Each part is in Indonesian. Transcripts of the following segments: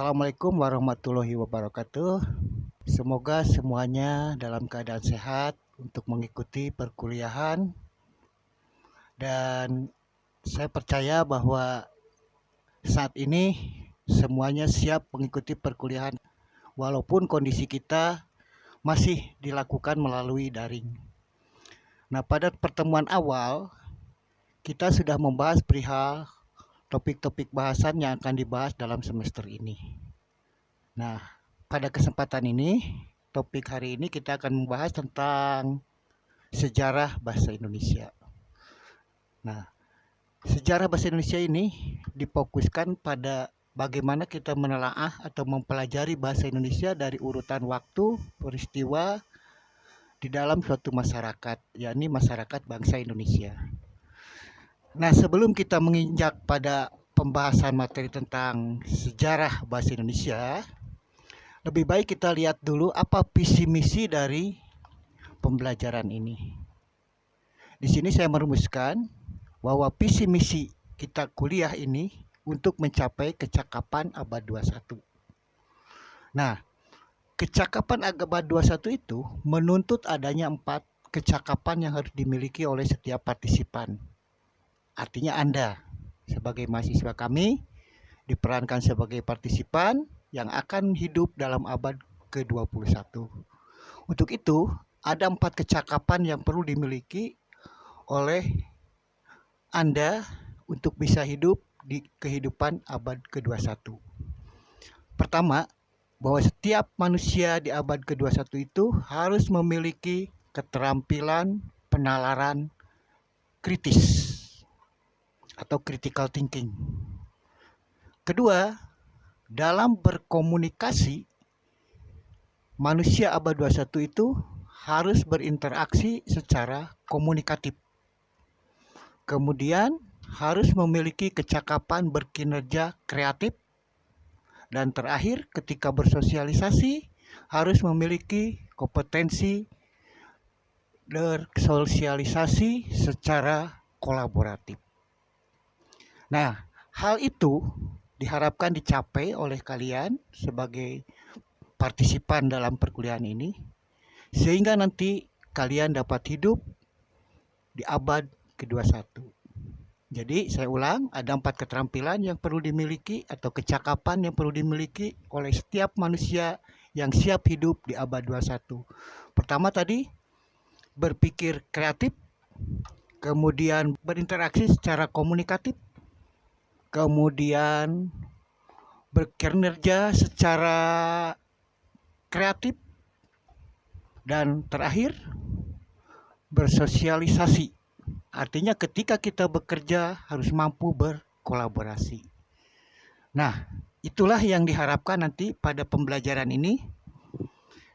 Assalamualaikum warahmatullahi wabarakatuh. Semoga semuanya dalam keadaan sehat untuk mengikuti perkuliahan, dan saya percaya bahwa saat ini semuanya siap mengikuti perkuliahan walaupun kondisi kita masih dilakukan melalui daring. Nah, pada pertemuan awal kita sudah membahas perihal topik-topik bahasan yang akan dibahas dalam semester ini. Nah, pada kesempatan ini, topik hari ini kita akan membahas tentang sejarah bahasa Indonesia. Nah, sejarah bahasa Indonesia ini difokuskan pada bagaimana kita menelaah atau mempelajari bahasa Indonesia dari urutan waktu, peristiwa di dalam suatu masyarakat, yakni masyarakat bangsa Indonesia. Nah, sebelum kita menginjak pada pembahasan materi tentang sejarah bahasa Indonesia, lebih baik kita lihat dulu apa visi misi dari pembelajaran ini. Di sini saya merumuskan bahwa visi misi kita kuliah ini untuk mencapai kecakapan abad 21. Nah, kecakapan abad 21 itu menuntut adanya 4 kecakapan yang harus dimiliki oleh setiap partisipan. Artinya Anda sebagai mahasiswa kami diperankan sebagai partisipan yang akan hidup dalam abad ke-21. Untuk itu, ada 4 kecakapan yang perlu dimiliki oleh Anda untuk bisa hidup di kehidupan abad ke-21. Pertama, bahwa setiap manusia di abad ke-21 itu harus memiliki keterampilan penalaran kritis atau critical thinking. Kedua, dalam berkomunikasi, manusia abad 21 itu harus berinteraksi secara komunikatif. Kemudian, harus memiliki kecakapan berkinerja kreatif. Dan terakhir, ketika bersosialisasi, harus memiliki kompetensi bersosialisasi secara kolaboratif. Nah, hal itu diharapkan dicapai oleh kalian sebagai partisipan dalam perkuliahan ini, sehingga nanti kalian dapat hidup di abad ke-21. Jadi saya ulang, ada 4 keterampilan yang perlu dimiliki atau kecakapan yang perlu dimiliki oleh setiap manusia yang siap hidup di abad 21. Pertama tadi, berpikir kreatif, kemudian berinteraksi secara komunikatif, kemudian berkinerja secara kreatif, dan terakhir bersosialisasi. Artinya ketika kita bekerja harus mampu berkolaborasi. Nah, itulah yang diharapkan nanti pada pembelajaran ini,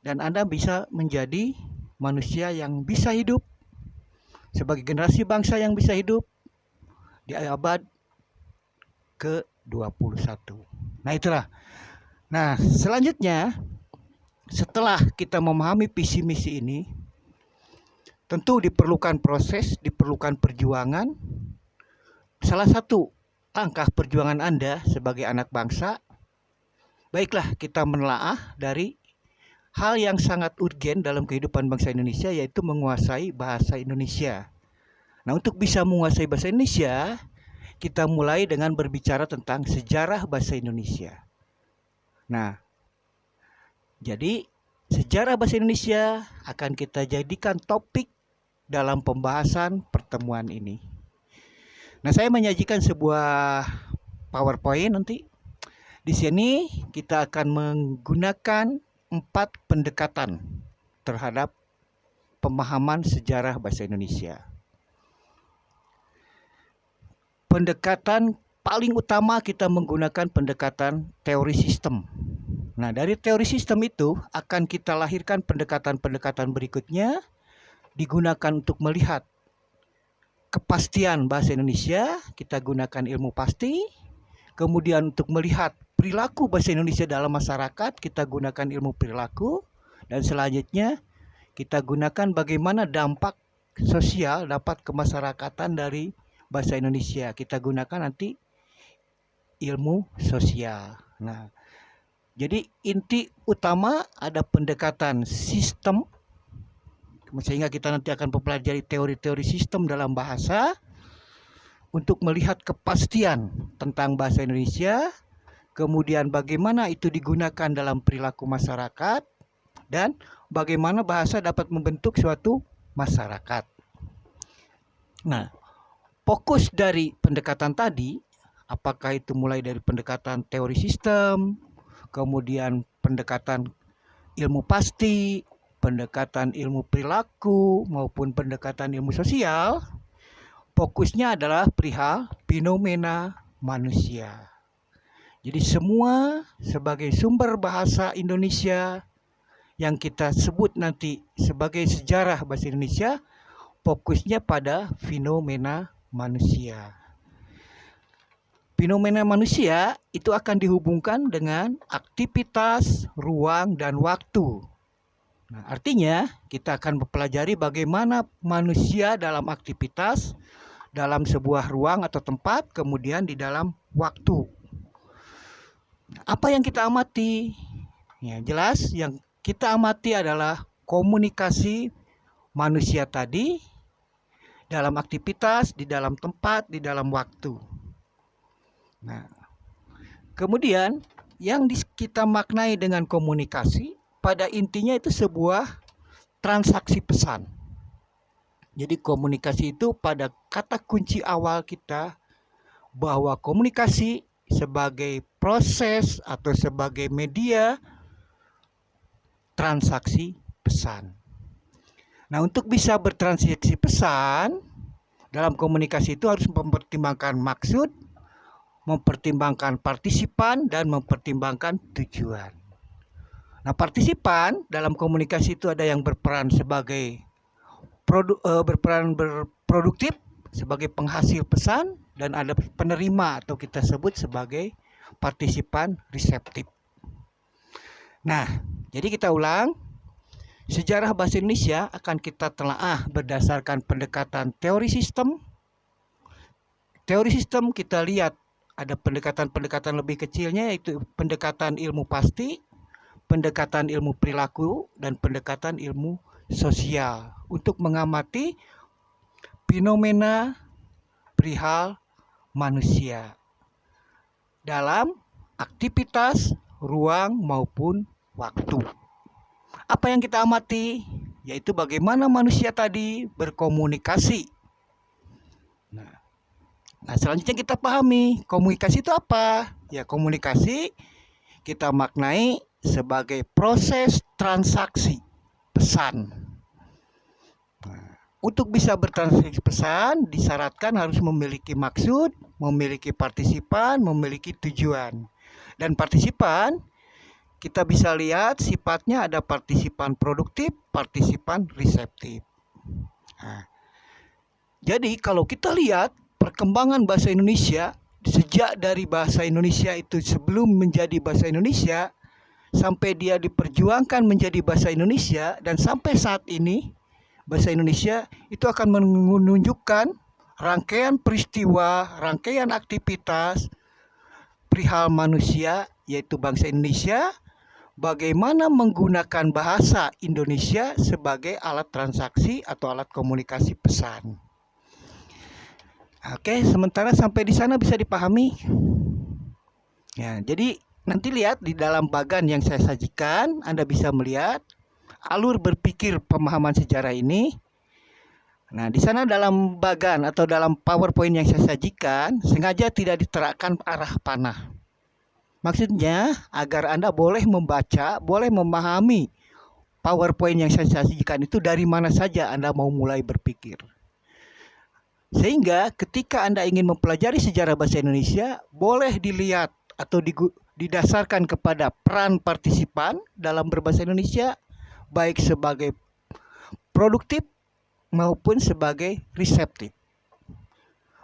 dan Anda bisa menjadi manusia yang bisa hidup sebagai generasi bangsa yang bisa hidup di abad ke-21. Nah, itulah. Nah, selanjutnya setelah kita memahami visi misi ini, tentu diperlukan proses, diperlukan perjuangan. Salah satu langkah perjuangan Anda sebagai anak bangsa, baiklah kita menelaah dari hal yang sangat urgen dalam kehidupan bangsa Indonesia, yaitu menguasai bahasa Indonesia. Nah, untuk bisa menguasai bahasa Indonesia, kita mulai dengan berbicara tentang sejarah bahasa Indonesia. Nah, jadi sejarah bahasa Indonesia akan kita jadikan topik dalam pembahasan pertemuan ini. Nah, saya menyajikan sebuah PowerPoint nanti. Di sini kita akan menggunakan 4 pendekatan terhadap pemahaman sejarah bahasa Indonesia. Pendekatan paling utama kita menggunakan pendekatan teori sistem. Nah, dari teori sistem itu akan kita lahirkan pendekatan-pendekatan berikutnya, digunakan untuk melihat kepastian bahasa Indonesia, kita gunakan ilmu pasti. Kemudian untuk melihat perilaku bahasa Indonesia dalam masyarakat, kita gunakan ilmu perilaku. Dan selanjutnya kita gunakan bagaimana dampak sosial dapat kemasyarakatan dari bahasa Indonesia. Kita gunakan nanti ilmu sosial. Nah, Jadi inti utama ada pendekatan sistem, sehingga kita nanti akan mempelajari teori-teori sistem dalam bahasa untuk melihat kepastian tentang bahasa Indonesia, kemudian bagaimana itu digunakan dalam perilaku masyarakat, dan bagaimana bahasa dapat membentuk suatu masyarakat. Nah, fokus dari pendekatan tadi, apakah itu mulai dari pendekatan teori sistem, kemudian pendekatan ilmu pasti, pendekatan ilmu perilaku, maupun pendekatan ilmu sosial, fokusnya adalah perihal fenomena manusia. Jadi semua sebagai sumber bahasa Indonesia yang kita sebut nanti sebagai sejarah bahasa Indonesia, fokusnya pada fenomena manusia. Fenomena manusia itu akan dihubungkan dengan aktivitas, ruang, dan waktu. Nah, artinya kita akan mempelajari bagaimana manusia dalam aktivitas, dalam sebuah ruang atau tempat, kemudian di dalam waktu. Apa yang kita amati? Ya, jelas yang kita amati adalah komunikasi manusia tadi dalam aktivitas, di dalam tempat, di dalam waktu. Nah, kemudian yang kita maknai dengan komunikasi pada intinya itu sebuah transaksi pesan. Jadi komunikasi itu pada kata kunci awal kita bahwa komunikasi sebagai proses atau sebagai media transaksi pesan. Nah, untuk bisa bertransaksi pesan dalam komunikasi itu harus mempertimbangkan maksud, mempertimbangkan partisipan, dan mempertimbangkan tujuan. Nah, partisipan dalam komunikasi itu ada yang berperan sebagai berproduktif sebagai penghasil pesan, dan ada penerima atau kita sebut sebagai partisipan reseptif. Nah, jadi kita ulang, sejarah bahasa Indonesia akan kita telaah berdasarkan pendekatan teori sistem. Teori sistem kita lihat ada pendekatan-pendekatan lebih kecilnya, yaitu pendekatan ilmu pasti, pendekatan ilmu perilaku, dan pendekatan ilmu sosial untuk mengamati fenomena perihal manusia dalam aktivitas, ruang, maupun waktu. Apa yang kita amati? Yaitu bagaimana manusia tadi berkomunikasi. Nah, selanjutnya kita pahami komunikasi itu apa? Ya, komunikasi kita maknai sebagai proses transaksi pesan. Nah, untuk bisa bertransaksi pesan disyaratkan harus memiliki maksud, memiliki partisipan, memiliki tujuan. Dan partisipan kita bisa lihat sifatnya ada partisipan produktif, partisipan reseptif. Nah, jadi kalau kita lihat perkembangan bahasa Indonesia sejak dari bahasa Indonesia itu sebelum menjadi bahasa Indonesia sampai dia diperjuangkan menjadi bahasa Indonesia dan sampai saat ini bahasa Indonesia itu akan menunjukkan rangkaian peristiwa, rangkaian aktivitas perihal manusia yaitu bangsa Indonesia, bagaimana menggunakan bahasa Indonesia sebagai alat transaksi atau alat komunikasi pesan. Oke, sementara sampai di sana bisa dipahami. Ya, jadi nanti lihat di dalam bagan yang saya sajikan, Anda bisa melihat alur berpikir pemahaman sejarah ini. Nah, di sana dalam bagan atau dalam PowerPoint yang saya sajikan, sengaja tidak diterapkan arah panah. Maksudnya agar Anda boleh membaca, boleh memahami PowerPoint yang saya sajikan itu dari mana saja Anda mau mulai berpikir. Sehingga ketika Anda ingin mempelajari sejarah bahasa Indonesia, boleh dilihat atau didasarkan kepada peran partisipan dalam berbahasa Indonesia, baik sebagai produktif maupun sebagai reseptif.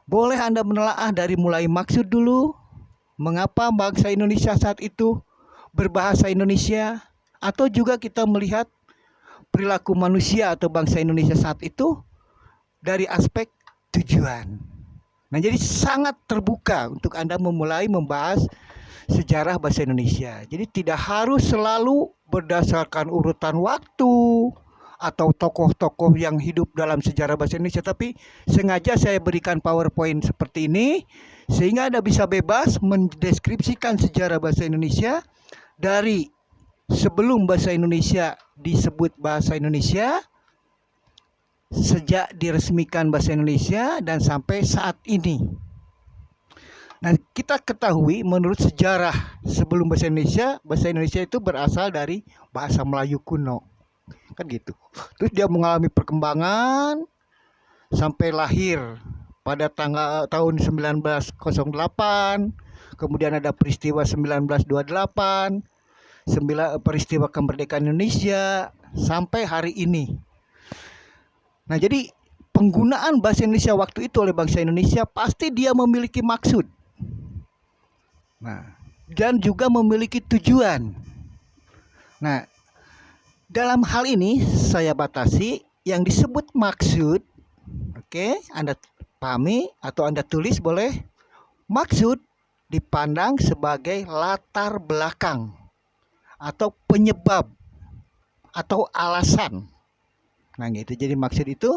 Boleh Anda menelaah dari mulai maksud dulu, mengapa bangsa Indonesia saat itu berbahasa Indonesia, atau juga kita melihat perilaku manusia atau bangsa Indonesia saat itu dari aspek tujuan. Nah, jadi sangat terbuka untuk Anda memulai membahas sejarah bahasa Indonesia. Jadi tidak harus selalu berdasarkan urutan waktu atau tokoh-tokoh yang hidup dalam sejarah bahasa Indonesia, tapi sengaja saya berikan PowerPoint seperti ini sehingga Anda bisa bebas mendeskripsikan sejarah bahasa Indonesia dari sebelum bahasa Indonesia disebut bahasa Indonesia, sejak diresmikan bahasa Indonesia, dan sampai saat ini. Nah, kita ketahui menurut sejarah sebelum bahasa Indonesia itu berasal dari bahasa Melayu kuno. Kan gitu. Terus dia mengalami perkembangan sampai lahir pada tahun 1908, kemudian ada peristiwa 1928, peristiwa kemerdekaan Indonesia sampai hari ini. Nah, jadi penggunaan bahasa Indonesia waktu itu oleh bangsa Indonesia pasti dia memiliki maksud. Nah, dan juga memiliki tujuan. Nah, dalam hal ini saya batasi yang disebut maksud. Oke, Anda pahami atau Anda tulis boleh. Maksud dipandang sebagai latar belakang atau penyebab atau alasan. Nah, gitu. Jadi maksud itu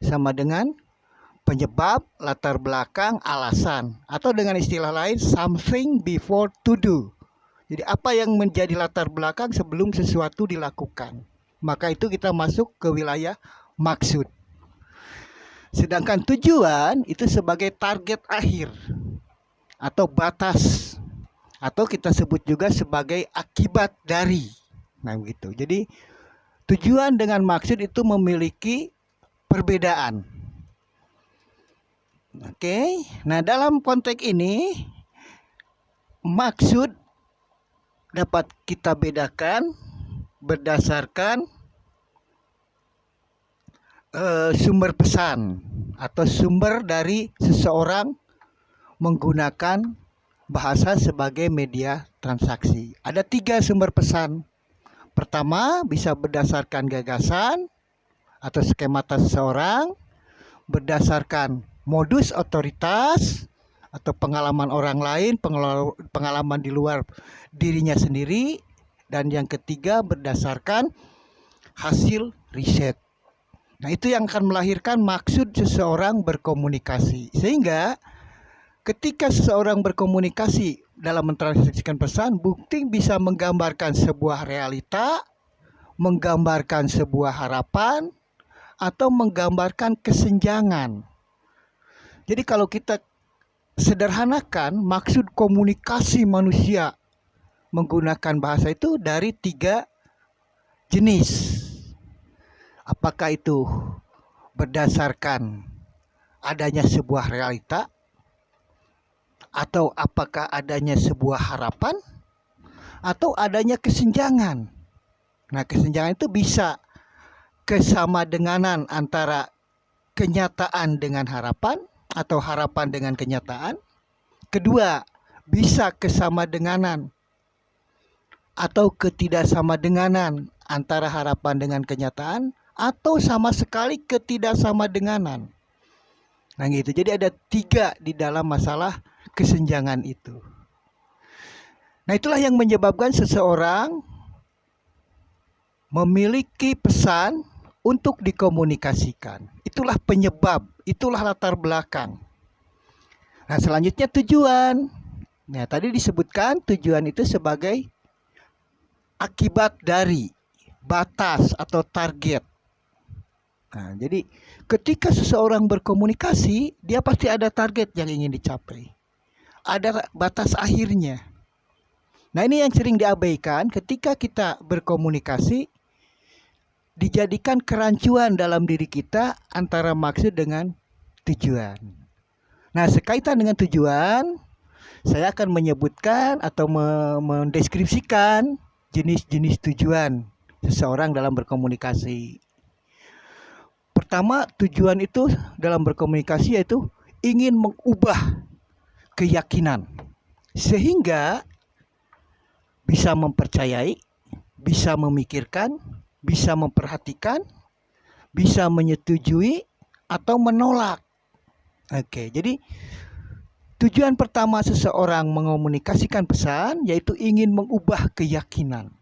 sama dengan penyebab, latar belakang, alasan, atau dengan istilah lain something before to do. Jadi apa yang menjadi latar belakang sebelum sesuatu dilakukan. Maka itu kita masuk ke wilayah maksud. Sedangkan tujuan itu sebagai target akhir atau batas, atau kita sebut juga sebagai akibat dari. Nah, begitu. Jadi tujuan dengan maksud itu memiliki perbedaan. Oke. Nah, dalam konteks ini maksud dapat kita bedakan berdasarkan sumber pesan atau sumber dari seseorang menggunakan bahasa sebagai media transaksi. Ada 3 sumber pesan. Pertama, bisa berdasarkan gagasan atau skemata seseorang, berdasarkan modus otoritas atau pengalaman orang lain, pengalaman di luar dirinya sendiri, dan yang ketiga berdasarkan hasil riset. Nah, itu yang akan melahirkan maksud seseorang berkomunikasi. Sehingga ketika seseorang berkomunikasi dalam mentransaksikan pesan, bukti bisa menggambarkan sebuah realita, menggambarkan sebuah harapan, atau menggambarkan kesenjangan. Jadi kalau kita sederhanakan, maksud komunikasi manusia menggunakan bahasa itu dari 3 jenis. Apakah itu berdasarkan adanya sebuah realita, atau apakah adanya sebuah harapan, atau adanya kesenjangan. Nah, kesenjangan itu bisa kesamadenganan antara kenyataan dengan harapan atau harapan dengan kenyataan. Kedua, bisa kesamadenganan atau ketidaksamadenganan antara harapan dengan kenyataan, atau sama sekali ketidaksamadenganan. Nah, gitu. Jadi ada 3 di dalam masalah kesenjangan itu. Nah, itulah yang menyebabkan seseorang memiliki pesan untuk dikomunikasikan. Itulah penyebab, itulah latar belakang. Nah, selanjutnya tujuan. Nah, tadi disebutkan tujuan itu sebagai akibat dari, batas atau target. Nah, jadi ketika seseorang berkomunikasi, dia pasti ada target yang ingin dicapai. Ada batas akhirnya. Nah, ini yang sering diabaikan ketika kita berkomunikasi, dijadikan kerancuan dalam diri kita antara maksud dengan tujuan. Nah, sekaitan dengan tujuan, saya akan menyebutkan atau mendeskripsikan jenis-jenis tujuan seseorang dalam berkomunikasi. Pertama, tujuan itu dalam berkomunikasi yaitu ingin mengubah keyakinan sehingga bisa mempercayai, bisa memikirkan, bisa memperhatikan, bisa menyetujui atau menolak. Oke, jadi Tujuan pertama seseorang mengomunikasikan pesan yaitu ingin mengubah keyakinan.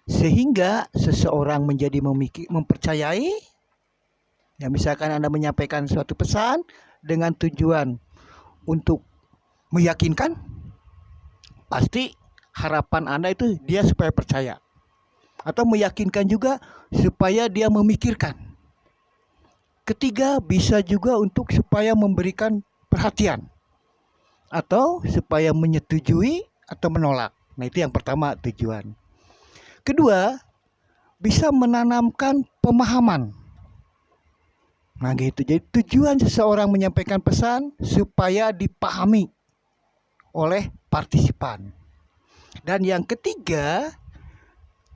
Sehingga seseorang menjadi mempercayai, ya misalkan Anda menyampaikan suatu pesan dengan tujuan untuk meyakinkan, pasti harapan Anda itu dia supaya percaya. Atau meyakinkan juga supaya dia memikirkan. Ketiga, bisa juga untuk supaya memberikan perhatian. Atau supaya menyetujui atau menolak. Nah, itu yang pertama tujuan. Kedua, bisa menanamkan pemahaman. Nah gitu, jadi tujuan seseorang menyampaikan pesan supaya dipahami oleh partisipan. Dan yang ketiga,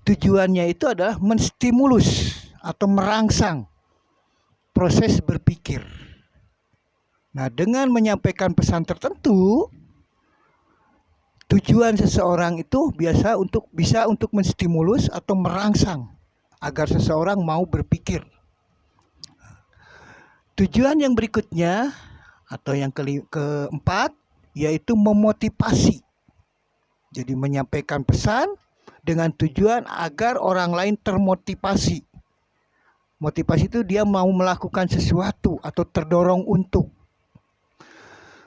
tujuannya itu adalah menstimulus atau merangsang proses berpikir. Nah, dengan menyampaikan pesan tertentu, tujuan seseorang itu bisa untuk menstimulus atau merangsang agar seseorang mau berpikir. Tujuan yang berikutnya atau yang keempat yaitu memotivasi. Jadi menyampaikan pesan dengan tujuan agar orang lain termotivasi. Motivasi itu dia mau melakukan sesuatu atau terdorong untuk.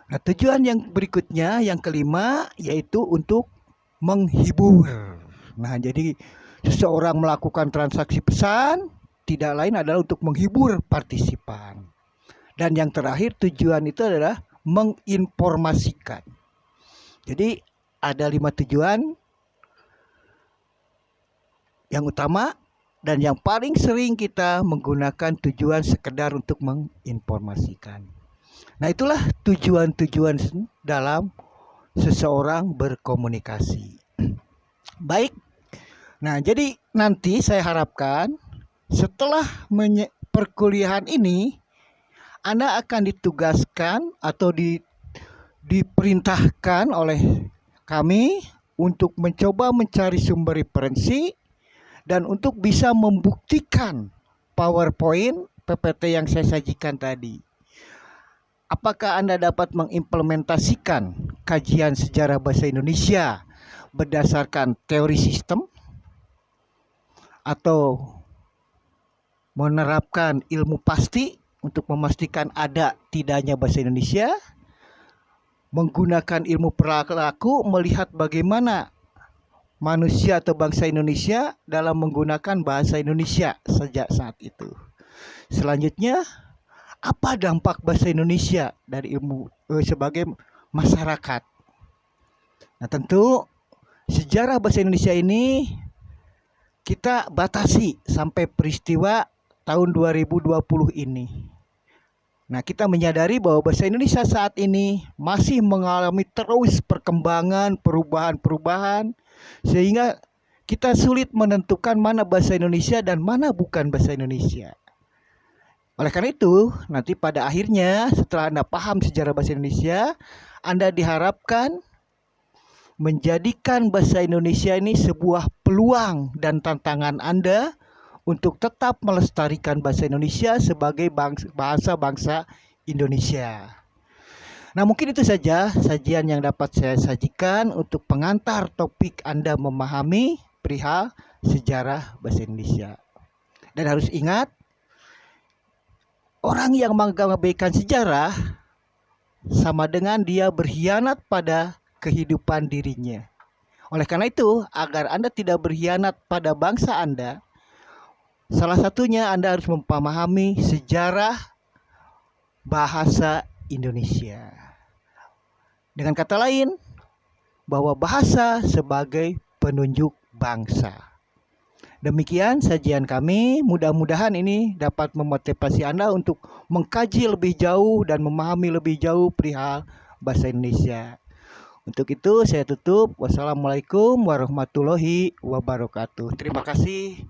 Nah, tujuan yang berikutnya, yang kelima, yaitu untuk menghibur. Nah, jadi seseorang melakukan transaksi pesan, tidak lain adalah untuk menghibur partisipan. Dan yang terakhir, tujuan itu adalah menginformasikan. Jadi, ada 5 tujuan. Yang utama dan yang paling sering kita menggunakan tujuan sekedar untuk menginformasikan. Nah, itulah tujuan-tujuan dalam seseorang berkomunikasi. Baik. Nah, jadi nanti saya harapkan setelah perkuliahan ini Anda akan ditugaskan atau diperintahkan oleh kami untuk mencoba mencari sumber referensi dan untuk bisa membuktikan PowerPoint PPT yang saya sajikan tadi. Apakah Anda dapat mengimplementasikan kajian sejarah bahasa Indonesia berdasarkan teori sistem atau menerapkan ilmu pasti untuk memastikan ada tidaknya bahasa Indonesia, menggunakan ilmu perilaku melihat bagaimana manusia atau bangsa Indonesia dalam menggunakan bahasa Indonesia sejak saat itu. Selanjutnya, apa dampak bahasa Indonesia dari ilmu sebagai masyarakat? Nah, tentu sejarah bahasa Indonesia ini kita batasi sampai peristiwa tahun 2020 ini. Nah, kita menyadari bahwa bahasa Indonesia saat ini masih mengalami terus perkembangan, perubahan-perubahan, sehingga kita sulit menentukan mana bahasa Indonesia dan mana bukan bahasa Indonesia. Oleh karena itu, nanti pada akhirnya setelah Anda paham sejarah bahasa Indonesia, Anda diharapkan menjadikan bahasa Indonesia ini sebuah peluang dan tantangan Anda untuk tetap melestarikan bahasa Indonesia sebagai bahasa bangsa Indonesia. Nah, mungkin itu saja sajian yang dapat saya sajikan untuk pengantar topik Anda memahami perihal sejarah bahasa Indonesia. Dan harus ingat, orang yang mengabaikan sejarah sama dengan dia berkhianat pada kehidupan dirinya. Oleh karena itu, agar Anda tidak berkhianat pada bangsa Anda, salah satunya Anda harus memahami sejarah bahasa Indonesia. Dengan kata lain, bahwa bahasa sebagai penunjuk bangsa. Demikian sajian kami, mudah-mudahan ini dapat memotivasi Anda untuk mengkaji lebih jauh dan memahami lebih jauh perihal bahasa Indonesia. Untuk itu saya tutup. Wassalamualaikum warahmatullahi wabarakatuh. Terima kasih.